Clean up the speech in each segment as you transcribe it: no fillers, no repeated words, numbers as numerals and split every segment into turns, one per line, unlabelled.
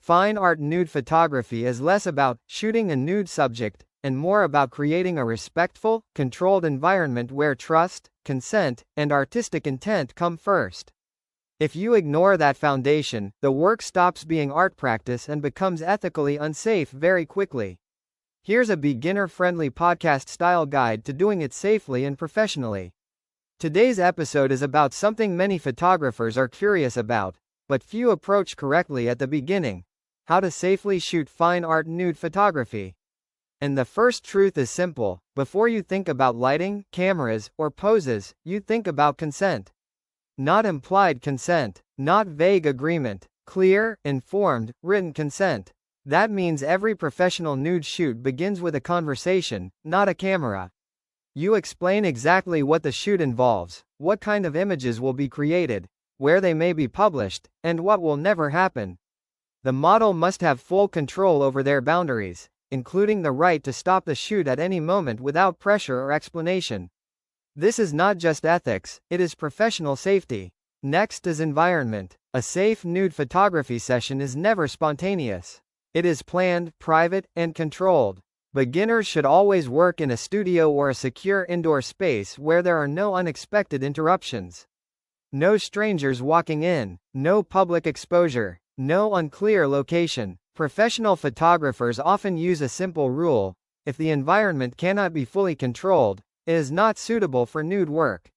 Fine art nude photography is less about shooting a nude subject and more about creating a respectful, controlled environment where trust, consent, and artistic intent come first. If you ignore that foundation, the work stops being art practice and becomes ethically unsafe very quickly. Here's a beginner-friendly podcast-style guide to doing it safely and professionally. Today's episode is about something many photographers are curious about, but few approach correctly at the beginning: how to safely shoot fine art nude photography. And the first truth is simple: before you think about lighting, cameras, or poses, you think about consent. Not implied consent, not vague agreement, clear, informed, written consent. That means every professional nude shoot begins with a conversation, not a camera. You explain exactly what the shoot involves, what kind of images will be created, where they may be published, and what will never happen. The model must have full control over their boundaries, including the right to stop the shoot at any moment without pressure or explanation. This is not just ethics, it is professional safety. Next is environment. A safe nude photography session is never spontaneous. It is planned, private, and controlled. Beginners should always work in a studio or a secure indoor space where there are no unexpected interruptions. No strangers walking in, no public exposure, no unclear location. Professional photographers often use a simple rule: if the environment cannot be fully controlled, it is not suitable for nude work.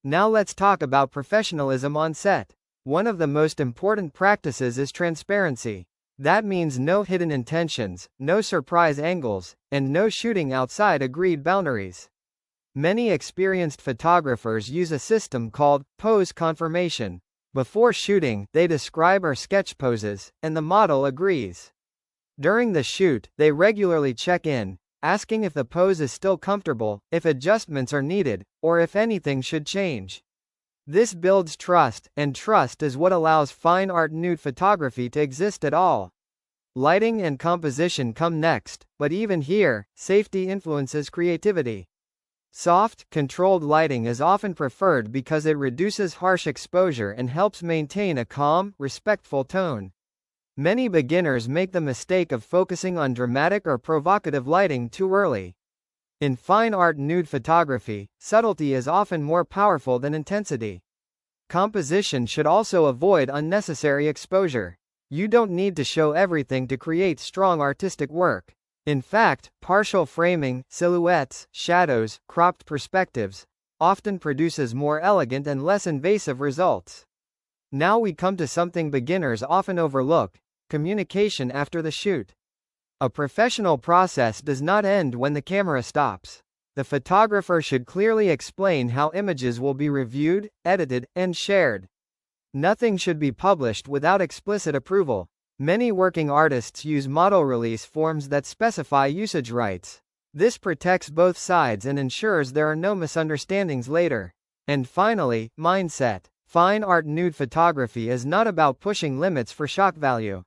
Now let's talk about professionalism on set. One of the most important practices is transparency. That means no hidden intentions, no surprise angles, and no shooting outside agreed boundaries. Many experienced photographers use a system called pose confirmation. Before shooting, they describe or sketch poses, and the model agrees. During the shoot, they regularly check in, asking if the pose is still comfortable, if adjustments are needed, or if anything should change. This builds trust, and trust is what allows fine art nude photography to exist at all. Lighting and composition come next, but even here, safety influences creativity. Soft, controlled lighting is often preferred because it reduces harsh exposure and helps maintain a calm, respectful tone. Many beginners make the mistake of focusing on dramatic or provocative lighting too early. In fine art nude photography, subtlety is often more powerful than intensity. Composition should also avoid unnecessary exposure. You don't need to show everything to create strong artistic work. In fact, partial framing, silhouettes, shadows, cropped perspectives, often produces more elegant and less invasive results. Now we come to something beginners often overlook: communication after the shoot. A professional process does not end when the camera stops. The photographer should clearly explain how images will be reviewed, edited, and shared. Nothing should be published without explicit approval. Many working artists use model release forms that specify usage rights. This protects both sides and ensures there are no misunderstandings later. And finally, mindset. Fine art nude photography is not about pushing limits for shock value.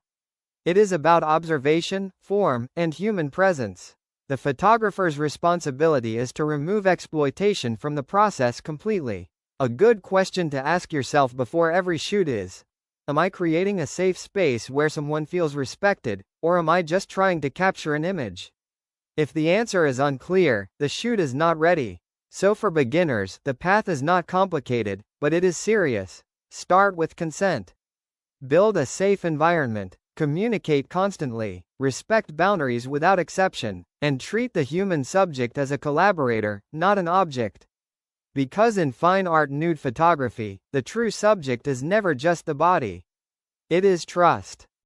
It is about observation, form, and human presence. The photographer's responsibility is to remove exploitation from the process completely. A good question to ask yourself before every shoot is: am I creating a safe space where someone feels respected, or am I just trying to capture an image? If the answer is unclear, the shoot is not ready. So for beginners, the path is not complicated, but it is serious. Start with consent. Build a safe environment. Communicate constantly. Respect boundaries without exception. And treat the human subject as a collaborator, not an object. Because in fine art nude photography, the true subject is never just the body. It is trust.